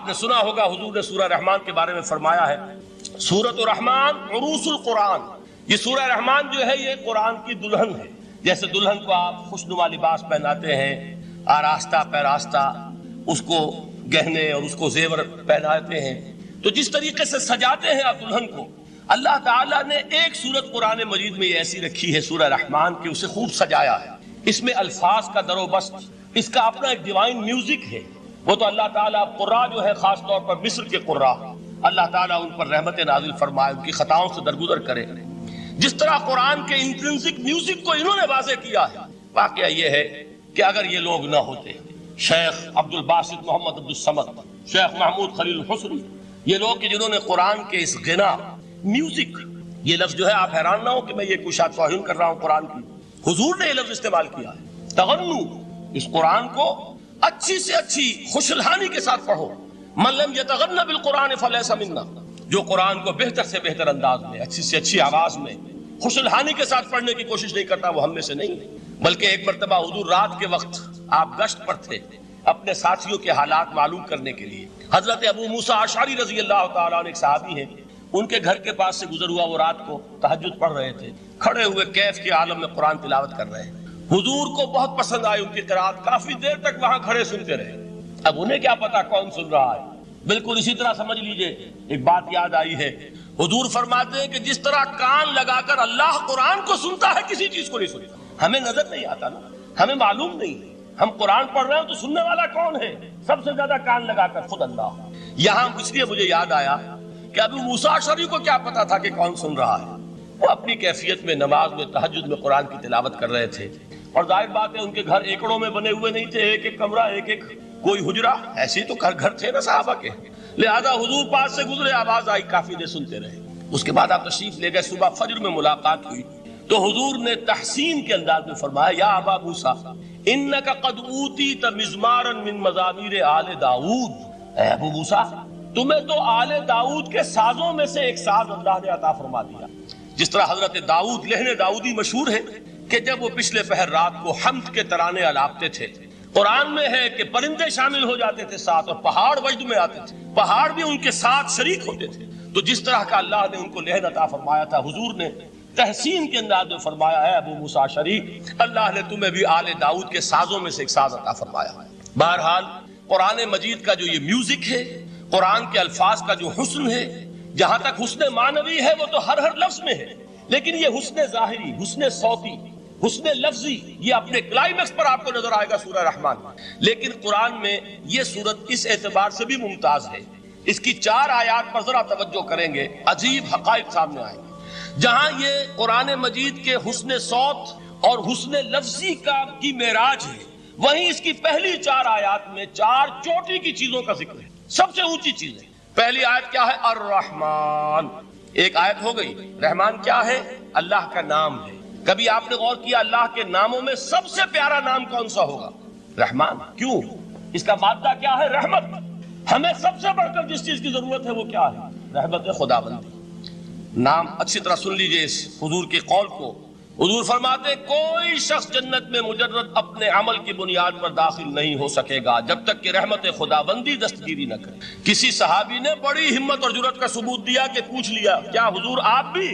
آپ نے سنا ہوگا حضور نے سورہ رحمان کے بارے میں فرمایا ہے سورۃ الرحمان عروس القرآن. یہ سورہ رحمان جو ہے یہ قرآن کی دلہن ہے. جیسے دلہن کو آپ خوشنما لباس پہناتے ہیں، آراستہ پیراستہ اس کو گہنے اور اس کو زیور پہناتے ہیں، تو جس طریقے سے سجاتے ہیں آپ دلہن کو، اللہ تعالیٰ نے ایک سورت قرآن مجید میں یہ ایسی رکھی ہے سورہ رحمان کی، اسے خوب سجایا ہے. اس میں الفاظ کا در و بست، اس کا اپنا ایک ڈیوائن میوزک ہے. وہ تو اللہ تعالیٰ قراء جو ہے خاص طور پر مصر کے قراء، اللہ تعالیٰ ان پر رحمت نازل فرمائے، ان کی خطاؤں سے درگزر کرے. جس طرح قرآن کے انٹرنسک میوزک کو انہوں نے واضح کیا ہے. واقعہ یہ ہے کہ اگر یہ لوگ نہ ہوتے، شیخ عبد الباسط محمد عبد الصمد، شیخ محمود خلیل الحسنی، یہ لوگ کہ جنہوں نے قرآن کے اس غنا میوزک، یہ لفظ جو ہے آپ حیران نہ ہو کہ میں یہ کوئی شاید توہین کر رہا ہوں قرآن کی، حضور نے یہ لفظ استعمال کیا ہے. تغنو، اس قرآن کو اچھی سے اچھی خوشلہانی کے ساتھ پڑھو. من لم یتغن بالقرآن فلیس منا، جو قرآن کو بہتر سے بہتر انداز میں، اچھی سے اچھی آواز میں، خوشلہانی کے ساتھ پڑھنے کی کوشش نہیں کرتا وہ ہم میں سے نہیں. بلکہ ایک مرتبہ حضور رات کے وقت آپ گشت پر تھے اپنے ساتھیوں کے حالات معلوم کرنے کے لیے. حضرت ابو موسیٰ اشعری رضی اللہ تعالیٰ عنہ ایک صحابی ہیں، ان کے گھر کے پاس سے گزر ہوا، وہ رات کو تہجد پڑھ رہے تھے، کھڑے ہوئے کیف کے عالم میں قرآن تلاوت کر رہے ہیں. حضور کو بہت پسند آئی ان کی قرات، کافی دیر تک وہاں کھڑے سنتے رہے. اب انہیں کیا پتا کون سن رہا ہے. بالکل اسی طرح سمجھ لیجئے ایک بات یاد آئی ہے، حضور فرماتے ہیں کہ جس طرح کان لگا کر اللہ قرآن کو سنتا ہے کسی چیز کو نہیں سنتا. ہمیں نظر نہیں آتا نا، ہمیں معلوم نہیں ہے، ہم قرآن پڑھ رہے ہیں تو سننے والا کون ہے؟ سب سے زیادہ کان لگا کر خود اللہ. یہاں اس لیے مجھے یاد آیا کہ ابو موسیٰ اشعری کو کیا پتا تھا کہ کون سن رہا ہے. وہ اپنی کیفیت میں نماز میں تہجد میں قرآن کی تلاوت کر رہے تھے، اور ظاہر بات ہے ان کے گھر ایکڑوں میں بنے ہوئے نہیں تھے، ایک ایک کمرہ، ایک ایک کوئی حجرہ، ایسے تو گھر تھے نا صحابہ کے. لہذا حضور پاس سے گزرے، آواز آئی، کافی دیر سنتے رہے. اس کے بعد آپ تشریف لے گئے، صبح فجر میں ملاقات ہوئی تو حضور نے تحسین کے انداز میں فرمایا یا ابا موسیٰ انک قد اوتیت مزمارا من مزامیر آل داؤد. اے ابو موسیٰ، تمہیں تو آل داؤد کے سازوں میں سے ایک ساز اللہ نے عطا فرما دیا. جس طرح حضرت داؤد، لہن داؤدی مشہور ہے کہ جب وہ پچھلے پہر رات کو حمد کے ترانے الاپتے تھے، قرآن میں ہے کہ پرندے شامل ہو جاتے تھے ساتھ، اور پہاڑ وجد میں آتے تھے، پہاڑ بھی ان کے ساتھ شریک ہوتے تھے. تو جس طرح کا اللہ نے ان کو لہن عطا فرمایا تھا، حضور نے تحسین کے انداز میں فرمایا ہے ابو موسیٰ اشعری، اللہ نے تمہیں بھی آل داؤد کے سازوں میں سے ایک ساز عطا فرمایا. بہرحال قرآن مجید کا جو یہ میوزک ہے، قرآن کے الفاظ کا جو حسن ہے، جہاں تک حسن معنوی ہے وہ تو ہر لفظ میں ہے، لیکن یہ حسن ظاہری، حسن صوتی، حسن لفظی، یہ اپنے کلائمیکس پر آپ کو نظر آئے گا سورہ رحمان. لیکن قرآن میں یہ سورت اس اعتبار سے بھی ممتاز ہے، اس کی 4 آیات پر ذرا توجہ کریں گے، عجیب حقائق سامنے آئیں گے. جہاں یہ قرآن مجید کے حسن صوت اور حسن لفظی کی معراج ہے، وہیں اس کی پہلی 4 آیات میں 4 چوٹی کی چیزوں کا ذکر ہے، سب سے اونچی چیز ہے. پہلی آیت کیا ہے؟ الرحمن. ایک آیت ہو گئی. رحمان کیا ہے؟ اللہ کا نام ہے. کبھی آپ نے غور کیا اللہ کے ناموں میں سب سے پیارا نام کون سا ہوگا؟ رحمان. کیوں؟ اس کا مادہ کیا ہے؟ رحمت. ہمیں سب سے بڑھ کر جس چیز کی ضرورت ہے وہ کیا ہے؟ رحمت خداوندی. نام اچھی طرح سن لیجئے اس حضور کے قول کو. حضور فرماتے کوئی شخص جنت میں مجرد اپنے عمل کی بنیاد پر داخل نہیں ہو سکے گا جب تک کہ رحمت خداوندی دستگیری نہ کرے. کسی صحابی نے بڑی ہمت اور جرأت کا ثبوت دیا کہ پوچھ لیا کیا حضور آپ بھی؟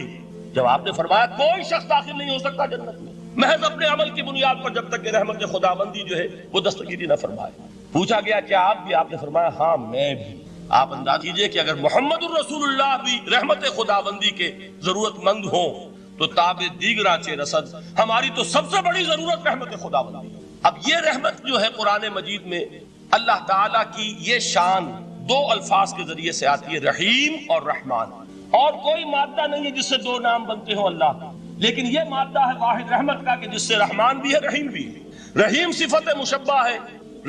جب آپ نے فرمایا کوئی شخص داخل نہیں ہو سکتا جنت میں محض اپنے عمل کی بنیاد پر جب تک کہ رحمت خداوندی جو ہے وہ دستگیری نہ فرمائے. پوچھا گیا کیا آپ بھی؟ آپ نے فرمایا ہاں میں بھی. آپ انداز کیجئے کہ اگر محمد الرسول اللہ بھی رحمت خداوندی کے ضرورت مند ہوں تو تاب دیگراں چے رسد، ہماری تو سب سے بڑی ضرورت رحمت خداوندی. اب یہ رحمت جو ہے قرآن مجید میں اللہ تعالیٰ کی یہ شان 2 الفاظ کے ذریعے سے آتی ہے، رحیم اور رحمان. اور کوئی مادہ نہیں ہے جس سے 2 نام بنتے ہوں اللہ کا، لیکن یہ مادہ ہے واحد رحمت کا کہ جس سے رحمان بھی ہے رحیم بھی ہے. رحیم صفت مشبہ ہے،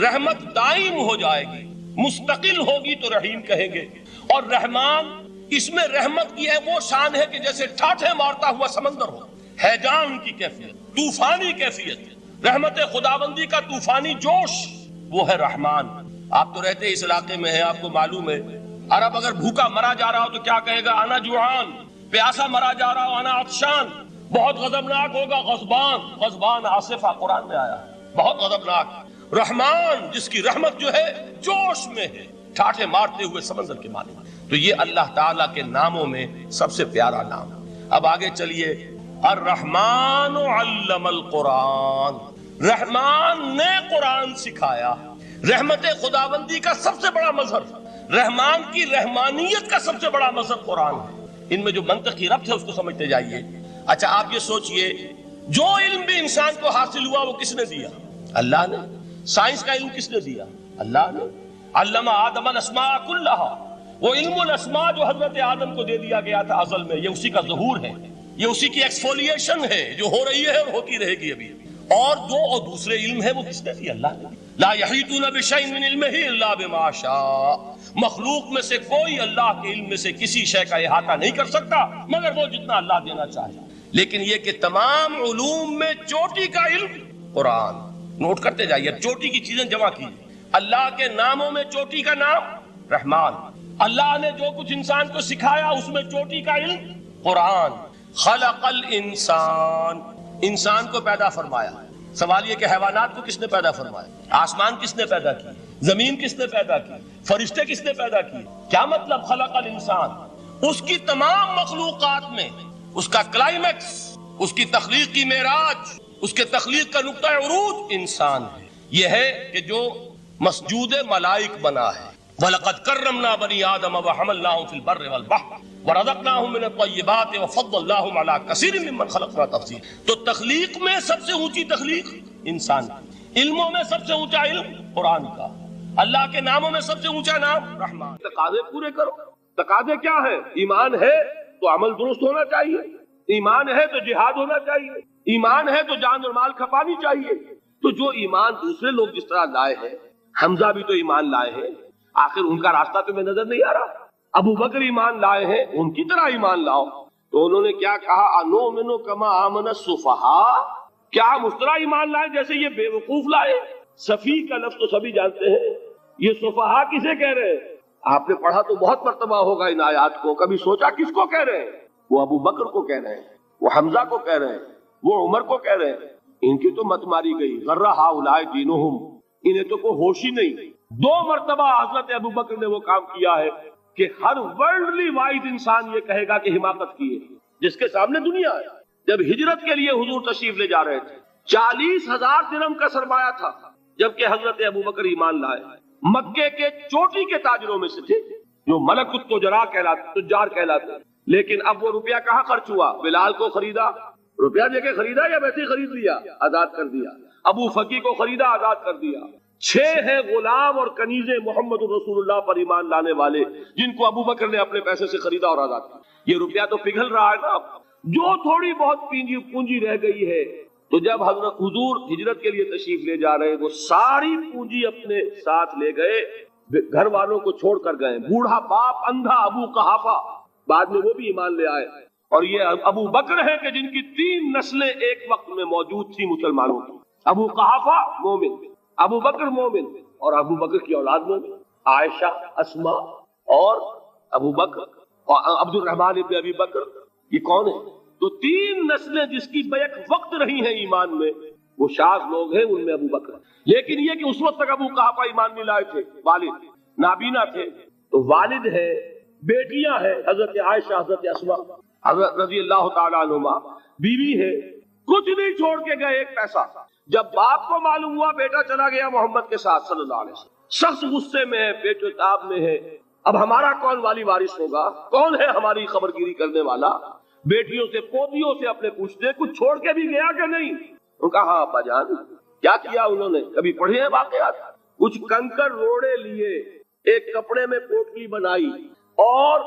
رحمت دائم ہو جائے گی، مستقل ہوگی تو رحیم کہیں گے. اور رحمان، اس میں رحمت کی ہے وہ شان ہے کہ جیسے ٹھاٹھے مارتا ہوا سمندر ہو، ہیجان کی کیفیت، طوفانی کیفیت، رحمت خداوندی کا طوفانی جوش، وہ ہے رحمان. آپ تو رہتے اس علاقے میں ہیں، آپ کو معلوم ہے عرب اگر بھوکا مرا جا رہا ہو تو کیا کہے گا؟ انا جوعان. پیاسا مرا جا رہا ہو انا عطشان. بہت غضبناک ہوگا غضبان. غضبان آصفہ قرآن میں آیا ہے، بہت غضبناک. رحمان جس کی رحمت جو ہے جوش میں ہے، ٹھاٹھے مارتے ہوئے سمندر کے مالک. تو یہ اللہ تعالیٰ کے ناموں میں سب سے پیارا نام. اب آگے چلیے. الرحمن علم القرآن، رحمان نے قرآن سکھایا. رحمت خداوندی کا سب سے بڑا مظہر، رحمان کی رحمانیت کا سب سے بڑا مظہر قرآن ہے. ان میں جو منطقی ربط ہے اس کو سمجھتے جائیے. اچھا آپ یہ سوچئے، جو علم بھی انسان کو حاصل ہوا وہ کس نے دیا؟ اللہ نے. سائنس کا علم کس نے دیا؟ اللہ نے. علم آدم الاسماء کلہا، وہ علم الاسماء جو حضرت آدم کو دے دیا گیا تھا ازل میں، یہ اسی کا ظہور ہے، یہ اسی کی ایکسفولیشن ہے جو ہو رہی ہے اور ہوتی رہے گی ابھی. اور دوسرے علم ہے وہ کس نے دیا؟ اللہ نے. لا یحیطون بشیء من علمہ الا بما شاء، مخلوق میں سے کوئی اللہ کے علم میں سے کسی شے کا احاطہ نہیں کر سکتا مگر وہ جتنا اللہ دینا چاہے. لیکن یہ کہ تمام علوم میں چوٹی کا علم قرآن. نوٹ کرتے جائیے، چوٹی کی چیزیں جمع کیجیے. اللہ کے ناموں میں چوٹی کا نام رحمان. اللہ نے جو کچھ انسان کو سکھایا اس میں چوٹی کا علم قرآن. خلق الانسان، انسان کو پیدا فرمایا. سوال یہ کہ حیوانات کو کس نے پیدا فرمایا؟ آسمان کس نے پیدا کی؟ زمین کس نے پیدا کی؟ فرشتے کس نے پیدا کی؟ کیا مطلب خلق الانسان؟ اس کی تمام مخلوقات میں اس کا کلائمیکس، اس کی تخلیق کی معراج، اس کے تخلیق کا نقطہ عروج انسان ہے. یہ ہے کہ جو مسجود ملائک بنا ہے. وَلَقَدْ كَرَّمْنَا بَنِي آدَمَ وَحَمَلْنَاهُمْ فِي الْبَرِّ وَالْبَحْرِ وَرَزَقْنَاهُمْ مِنَ الطَّيِّبَاتِ وَفَضَّلْنَاهُمْ عَلَى كَثِيرٍ مِّمَّنْ خَلَقْنَا تَفْضِيلًا. تو تخلیق میں سب سے اونچی تخلیق انسان کی، علموں میں سب سے اونچا علم قرآن کا، اللہ کے ناموں میں سب سے اونچا نام رحمان. تقاضے پورے کرو. تقاضے کیا ہے؟ ایمان ہے تو عمل درست ہونا چاہیے، ایمان ہے تو جہاد ہونا چاہیے، ایمان ہے تو جان اور مال کھپانی چاہیے. تو جو ایمان دوسرے لوگ جس طرح لائے ہیں، حمزہ بھی تو ایمان لائے ہیں، آخر ان کا راستہ تمہیں نظر نہیں آ رہا؟ ابو بکر ایمان لائے ہیں، ان کی طرح ایمان لاؤ. تو انہوں نے کیا کہا؟ انؤمن کما آمن السفہاء، کیا ہم اس طرح ایمان لائے جیسے یہ بے وقوف لائے؟ سفیہ کا لفظ تو سبھی جانتے ہیں، یہ سفہاء کسے کہہ رہے ہیں؟ آپ نے پڑھا تو بہت مرتبہ ہوگا ان آیات کو، کبھی سوچا کس کو کہہ رہے ہیں؟ وہ ابو بکر کو کہہ رہے ہیں، وہ حمزہ کو کہہ رہے ہیں، وہ عمر کو کہہ رہے ہیں. ان کی تو مت ماری گئی. غر ہؤلاء دینہم، انہیں تو کوئی ہوش ہی نہیں. 2 مرتبہ حضرت ابو بکر نے وہ کام کیا ہے کہ ہر ورلڈلی وائز انسان یہ کہے گا کہ حماقت کی ہے جس کے سامنے دنیا ہے. جب ہجرت کے لیے حضور تشریف لے جا رہے تھے، 40,000 درہم کا سرمایہ تھا، جبکہ حضرت ابو بکر ایمان لائے. مکے کے چوٹی کے تاجروں میں سے تھے جو ملک التجار کہلاتے. لیکن اب وہ روپیہ کہاں خرچ ہوا؟ بلال کو خریدا، روپیہ دے کے خریدا یا ویسے ہی خرید لیا؟ آزاد کر دیا. ابو فقی کو خریدا، آزاد کر دیا. 6 ہیں غلام اور کنیزیں محمد رسول اللہ پر ایمان لانے والے جن کو ابو بکر نے اپنے پیسے سے خریدا اور آزاد کیا. یہ روپیہ تو پگھل رہا ہے نا. جو تھوڑی بہت پونجی رہ گئی ہے، تو جب حضرت حضور ہجرت کے لیے تشریف لے جا رہے، وہ ساری پونجی اپنے ساتھ لے گئے، گھر والوں کو چھوڑ کر گئے. بوڑھا باپ اندھا ابو قحافہ، بعد میں وہ بھی ایمان لے آئے. اور یہ ابو بکر ہیں کہ جن کی 3 نسلیں ایک وقت میں موجود تھی مسلمانوں کی. ابو قحافہ مومن، ابو بکر مومن، اور ابو بکر کی اولاد مومن، عائشہ، اسما اور ابو بکر اور عبد الرحمن ابن ابی بکر. یہ کون ہے؟ تو 3 نسلیں جس کی بیک وقت رہی ہیں ایمان میں، وہ شاذ لوگ ہیں، ان میں ابو بکر. لیکن یہ کہ اس وقت تک ابو قحافہ ایمان نہیں لائے تھے، والد نابینا تھے. تو والد ہے، بیٹیاں ہیں، حضرت عائشہ، حضرت اسما، حضرت رضی اللہ تعالیٰ عنہما، بیوی ہے. کچھ نہیں چھوڑ کے گئے، ایک پیسہ. جب باپ کو معلوم ہوا بیٹا چلا گیا محمد کے ساتھ صلی اللہ علیہ وسلم، سخت غصے میں ہے، پیچ و تاب میں ہے. اب ہمارا کون والی وارث ہوگا؟ کون ہے ہماری خبر گیری کرنے والا؟ بیٹیوں سے پوتیوں سے اپنے پوچھتے کچھ چھوڑ کے بھی گیا کہ نہیں؟ ان کا ہاں ابا جان. کیا کیا انہوں نے؟ کبھی پڑھے ہیں واقعات؟ کچھ کنکر روڑے لیے، ایک کپڑے میں پوٹلی بنائی اور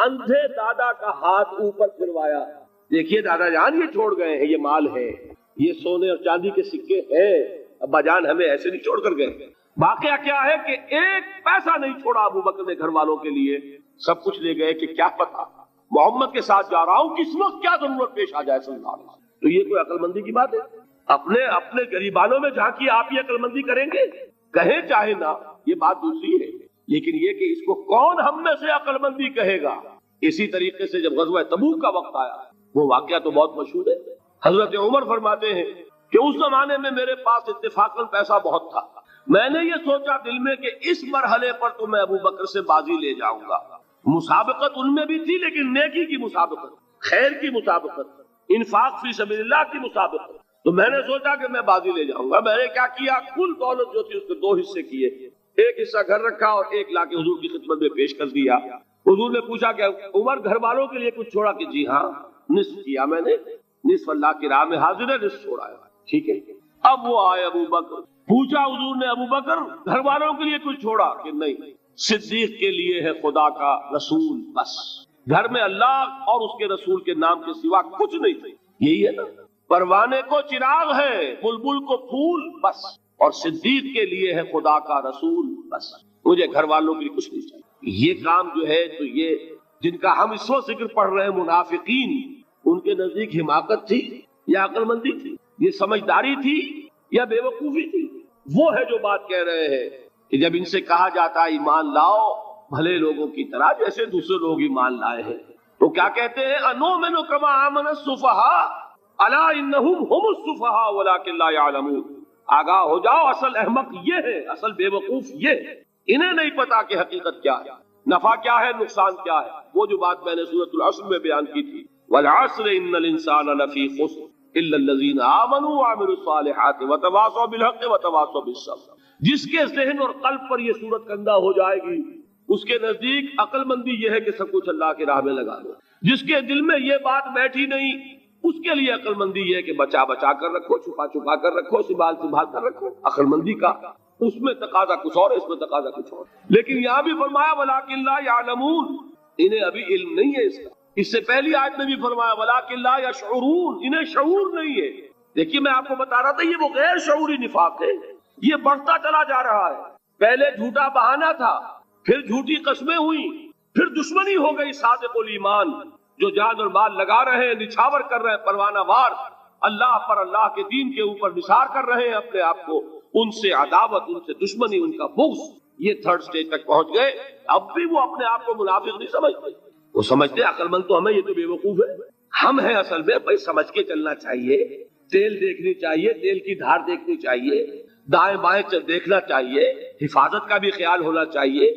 اندھے دادا کا ہاتھ اوپر پھروایا. دیکھیے دادا جان، یہ چھوڑ گئے ہیں، یہ مال ہے، یہ سونے اور چاندی کے سکے ہیں، ابا جان ہمیں ایسے نہیں چھوڑ کر گئے. واقعہ کیا ہے کہ ایک پیسہ نہیں چھوڑا ابو بکر نے گھر والوں کے لیے، سب کچھ لے گئے کہ کیا پتا محمد کے ساتھ جا رہا ہوں، کس وقت کیا ضرورت پیش آ جائے صلی اللہ علیہ وسلم. تو یہ کوئی عقل مندی کی بات ہے؟ اپنے غریبانوں میں جھانکی آپ یہ عقل مندی کریں گے؟ کہیں چاہے نہ، یہ بات دوسری ہے. لیکن یہ کہ اس کو کون ہم میں سے عقل مندی کہے گا؟ اسی طریقے سے جب غزوہ تبوک کا وقت آیا، وہ واقعہ تو بہت مشہور ہے. حضرت عمر فرماتے ہیں کہ اس زمانے میں میرے پاس اتفاقاً پیسہ بہت تھا، میں نے یہ سوچا دل میں کہ اس مرحلے پر تو میں ابو بکر سے بازی لے جاؤں گا. مسابقت ان میں بھی تھی لیکن نیکی کی مسابقت, خیر کی مسابقت, انفاق فی سبیل اللہ کی مسابقت. تو میں نے سوچا کہ میں بازی لے جاؤں گا. میں نے کیا کیا, کل دولت جو تھی اس کے 2 حصے کیے, ایک حصہ گھر رکھا اور ایک لا کے حضور کی خدمت میں پیش کر دیا. حضور نے پوچھا کہ عمر گھر والوں کے لیے کچھ چھوڑا, کہ جی ہاں نصف کیا میں نے, نصف اللہ کی راہ میں حاضر ہے, نصف چھوڑا ہے. ٹھیک ہے. اب وہ آئے ابو بکر, پوچھا حضور نے ابو بکر گھر والوں کے لیے کچھ چھوڑا, کہ نہیں, صدیق کے لیے ہے خدا کا رسول بس, گھر میں اللہ اور اس کے رسول کے نام کے سوا کچھ نہیں تھے. یہی ہے نا, پروانے کو چراغ ہے, بلبل کو پھول بس, اور صدیق کے لیے ہے خدا کا رسول بس, مجھے گھر والوں کے لیے کچھ نہیں چاہیے. یہ کام جو ہے, تو یہ جن کا ہم اس وقت ذکر پڑھ رہے ہیں منافقین, ان کے نزدیک حماقت تھی یا عقل مندی تھی, یہ سمجھداری تھی یا بے وقوفی تھی؟ وہ ہے جو بات کہہ رہے ہیں کہ جب ان سے کہا جاتا ہے ایمان لاؤ بھلے لوگوں کی طرح جیسے دوسرے لوگ ایمان لائے ہیں, تو کیا کہتے ہیں, انؤمن کما آمن السفہاء الا انہم هم السفہاء ولکن لا يعلمون. آگاہ ہو جاؤ, اصل احمق یہ ہے, اصل بے وقوف یہ ہے, انہیں نہیں پتا کہ حقیقت کیا ہے, نفع کیا ہے, نقصان کیا ہے. وہ جو بات میں نے سورۃ العصر میں بیان کی تھی, والعصر ان الانسان لفی خسر الا الذین آمنوا وعملوا الصالحات وتواصوا بالحق وتواصوا بالصبر. جس کے ذہن اور قلب پر یہ صورت کندہ ہو جائے گی, اس کے نزدیک عقل مندی یہ ہے کہ سب کچھ اللہ کی راہ میں لگا دو. جس کے دل میں یہ بات بیٹھی نہیں, اس کے لیے عقل مندی یہ ہے کہ بچا بچا کر رکھو, چھپا چھپا کر رکھو, سنبھال سنبھال کر رکھو. عقل مندی کا اس میں تقاضا کچھ اور, اس میں تقاضا کچھ اور. لیکن یہاں بھی فرمایا ولکن لا یعلمون, انہیں ابھی علم نہیں ہے اس کا. اس سے پہلی آیت میں بھی فرمایا ولکن لا یشعرون, انہیں شعور نہیں ہے. دیکھیے میں آپ کو بتا رہا تھا, یہ وہ غیر شعوری نفاق ہے, یہ بڑھتا چلا جا رہا ہے. پہلے جھوٹا بہانہ تھا, پھر جھوٹی قسمیں ہوئی, پھر دشمنی ہو گئی صادق الایمان, جو جان اور مال لگا رہے ہیں, نچھاور کر رہے ہیں پروانہ وار, اللہ پر, اللہ کے دین کے اوپر نثار کر رہے ہیں اپنے آپ کو, ان سے عداوت, ان سے دشمنی, ان کا بغض, یہ 3rd سٹیج تک پہنچ گئے. اب بھی وہ اپنے آپ کو منافق نہیں سمجھتے, وہ سمجھتے عقل مند تو ہمیں, یہ تو بے وقوف ہے. ہم ہیں اصل میں بھائی, سمجھ کے چلنا چاہیے, تیل دیکھنی چاہیے, تیل کی دھار دیکھنی چاہیے, دائیں بائیں دیکھنا چاہیے, حفاظت کا بھی خیال ہونا چاہیے.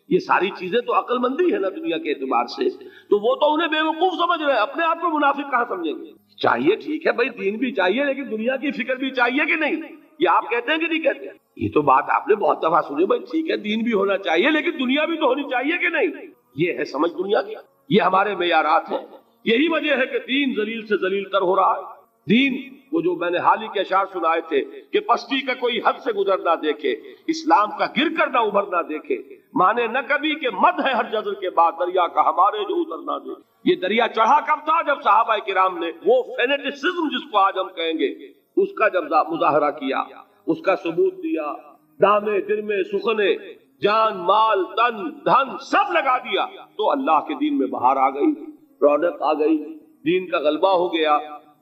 یہ ساری چیزیں تو عقل مندی ہے نا دنیا کے اعتبار سے. تو وہ تو انہیں بے وقوف سمجھ رہے ہیں, اپنے آپ کو منافق کہاں سمجھیں گے؟ چاہیے ٹھیک ہے بھائی, دین بھی چاہیے لیکن دنیا کی فکر بھی چاہیے کہ نہیں؟ یہ آپ کہتے ہیں کہ نہیں کہتے ہیں؟ یہ تو بات آپ نے بہت دفعہ سنی بھائی, ٹھیک ہے دین بھی ہونا چاہیے لیکن دنیا بھی تو ہونی چاہیے کہ نہیں. یہ ہے سمجھ دنیا کی, یہ ہمارے معیارات ہیں. یہی وجہ ہے کہ دین ذلیل سے ذلیل تر ہو رہا ہے. دین وہ جو میں نے حال ہی کے اشعار سنائے تھے کہ پستی کا کوئی حد سے گزر نہ دیکھے, اسلام کا گر کر نہ ابھر نہ دیکھے, مانے نہ کبھی کہ مد ہے ہر جذر کے بعد دریا کا ہمارے جو اتر نہ دے. یہ دریا چڑھا کب تھا؟ جب صحابہ کرام نے وہ فینیٹسزم جس کو آج ہم کہیں گے, اس کا جب مظاہرہ کیا, اس کا ثبوت دیا, دامے درمے سخنے, جان مال تن دھن سب لگا دیا, تو اللہ کے دین میں بہار آ گئی, رونق آ گئی, دین کا غلبہ ہو گیا.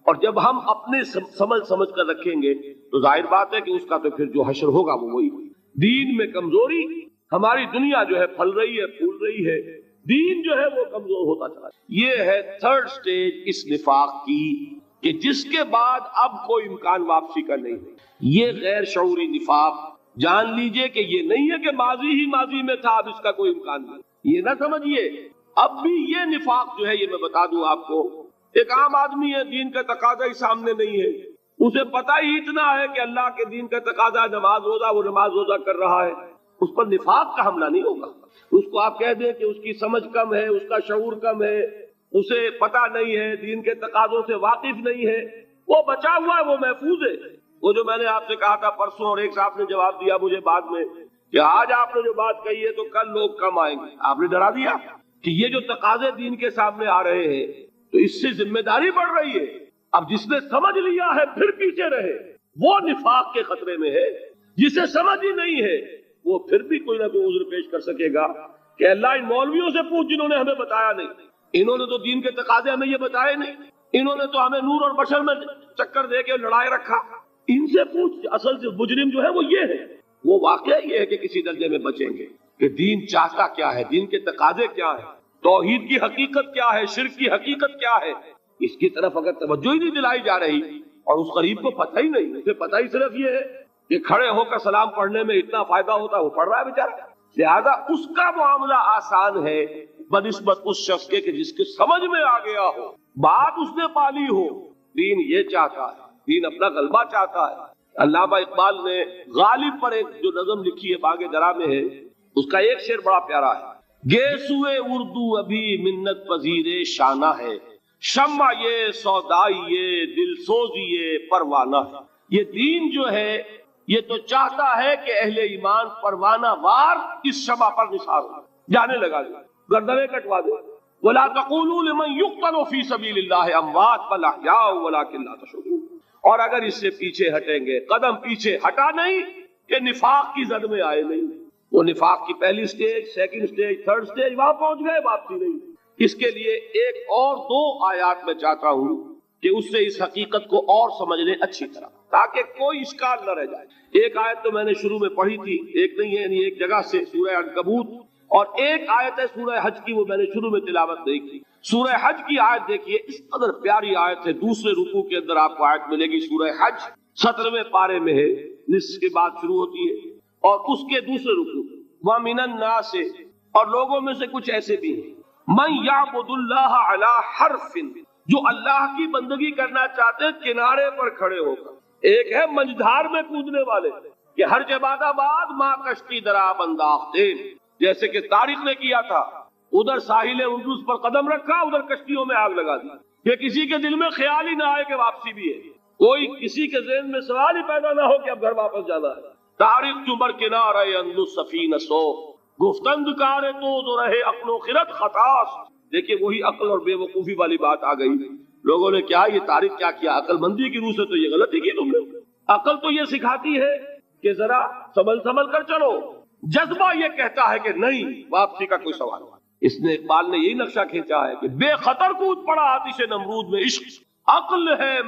اور جب ہم اپنے سمجھ کر رکھیں گے تو ظاہر بات ہے کہ اس کا تو پھر جو حشر ہوگا وہ وہی. دین میں کمزوری, ہماری دنیا جو ہے پھل رہی ہے, پھول رہی ہے, دین جو ہے وہ کمزور ہوتا چلا. یہ ہے 3rd سٹیج اس نفاق کی, کہ جس کے بعد اب کوئی امکان واپسی کا نہیں ہے. یہ غیر شعوری نفاق, جان لیجئے کہ یہ نہیں ہے کہ ماضی ہی ماضی میں تھا, اب اس کا کوئی امکان نہیں. یہ نہ سمجھیے, اب بھی یہ نفاق جو ہے, یہ میں بتا دوں آپ کو, ایک عام آدمی ہے, دین کا تقاضا ہی سامنے نہیں ہے, اسے پتہ ہی اتنا ہے کہ اللہ کے دین کا تقاضا نماز روزہ, وہ نماز روزہ کر رہا ہے, اس پر نفاق کا حملہ نہیں ہوگا. اس کو آپ کہہ دیں کہ اس کی سمجھ کم ہے, اس کا شعور کم ہے, اسے پتہ نہیں ہے, دین کے تقاضوں سے واقف نہیں ہے, وہ بچا ہوا ہے, وہ محفوظ ہے. وہ جو میں نے آپ سے کہا تھا پرسوں, اور ایک صاحب نے جواب دیا مجھے بعد میں کہ آج آپ نے جو بات کہی ہے تو کل لوگ کم آئیں گے, آپ نے ڈرا دیا کہ یہ جو تقاضے دین کے سامنے آ رہے ہیں تو اس سے ذمہ داری بڑھ رہی ہے. اب جس نے سمجھ لیا ہے پھر پیچھے رہے, وہ نفاق کے خطرے میں ہے. جسے سمجھ ہی نہیں ہے وہ پھر بھی کوئی نہ کوئی عذر پیش کر سکے گا کہ اللہ ان مولویوں سے پوچھ جنہوں نے ہمیں بتایا نہیں, انہوں نے تو دین کے تقاضے ہمیں یہ بتائے نہیں, انہوں نے تو ہمیں نور اور بشر میں چکر دے کے لڑائے رکھا, ان سے پوچھ. اصل سے مجرم جو ہے وہ یہ ہے, وہ واقعہ یہ ہے کہ کسی درجے میں بچیں گے کہ دین چاہتا کیا ہے, دین کے تقاضے کیا ہے, توحید کی حقیقت کیا ہے, شرک کی حقیقت کیا ہے. اس کی طرف اگر توجہ ہی نہیں دلائی جا رہی اور اس غریب کو پتہ ہی نہیں, اسے پتہ ہی صرف یہ ہے کہ کھڑے ہو کر سلام پڑھنے میں اتنا فائدہ ہوتا ہے، وہ پڑھ رہا ہے بیچارہ، لہذا اس کا معاملہ آسان ہے بنسبت اس شخص کے کہ جس کے سمجھ میں آ گیا ہو، بات اس نے پالی ہو۔ دین یہ چاہتا ہے، دین اپنا غلبہ چاہتا ہے۔ علامہ اقبال نے غالب پر ایک جو نظم لکھی ہے باغ درا میں ہے، اس کا ایک شعر بڑا پیارا ہے، گیسوئے اردو ابھی منت پذیر شانہ ہے، شمع یہ سودائی یہ دل سوزی یہ پروانہ ہے۔ یہ دین جو ہے یہ تو چاہتا ہے کہ اہل ایمان پروانہ وار اس شمع پر نثار ہو، جانے لگا دے، گردنیں کٹوا دے۔ وَلَا تَقُولُوا لِمَنْ يُقْتَلُ فِي سَبِيلِ اللَّهِ أَمْوَاتٌ بَلْ أَحْيَاءٌ وَلَكِنْ لَا تَشْعُرُونَ۔ اور اگر اس سے پیچھے ہٹیں گے، قدم پیچھے ہٹا نہیں کہ نفاق کی زد میں آئے نہیں، وہ نفاق کی پہلی stage, second stage, third stage, وہاں پہنچ گئے، واپسی نہیں۔ اس کے لیے ایک اور دو آیات میں چاہتا ہوں کہ اس سے اس حقیقت کو اور سمجھ لیں اچھی طرح، تاکہ کوئی اشکال نہ رہ جائے۔ ایک آیت تو میں نے شروع میں پڑھی تھی، ایک نہیں ہے، یعنی ایک جگہ سے سورہ عنکبوت، اور ایک آیت ہے سورہ حج کی، وہ میں نے شروع میں تلاوت نہیں کی۔ سورہ حج کی آیت دیکھیے، اس قدر پیاری آیت ہے، دوسرے رکوع کے اندر آپ کو آیت ملے گی، سورہ حج 17ویں پارے میں ہے، نصف کے بعد شروع ہوتی ہے، اور اس کے دوسرے رکوع وَمِنَ النَّاسِ، اور لوگوں میں سے کچھ ایسے بھی ہیں، مَن يَعْبُدُ اللَّهَ عَلَى حَرْفٍ، جو اللہ کی بندگی کرنا چاہتے ہیں کنارے پر کھڑے ہو کر۔ ایک ہے منجدھار میں کودنے والے کہ ہر جباد آباد ماں کشتی دراب انداختے، جیسے کہ طارق نے کیا تھا، ادھر ساحل اندلس پر قدم رکھا، ادھر کشتیوں میں آگ لگا دی، کہ کسی کے دل میں خیال ہی نہ آئے کہ واپسی بھی ہے، کوئی کسی کے ذہن میں سوال ہی پیدا نہ ہو کہ اب گھر واپس جانا ہے۔ طارق چمر کنارہ اندلس سفینہ سو، گفتند کارے تو رہے عقل و خرد خطاس۔ دیکھیے وہی عقل اور بے وقوفی والی بات آ گئی، لوگوں نے کیا یہ طارق کیا کیا، عقل مندی کی روح سے تو یہ غلطی کی تم نے۔ عقل تو یہ سکھاتی ہے کہ ذرا سنبھل کر چلو، جذبہ یہ کہتا ہے کہ نہیں، واپسی کا کوئی سوال نہیں۔ اس نے اقبال نے یہی نقشہ کھینچا ہے کہ بے خطر کود پڑا آتش نمرود میں عشق، عقل ہے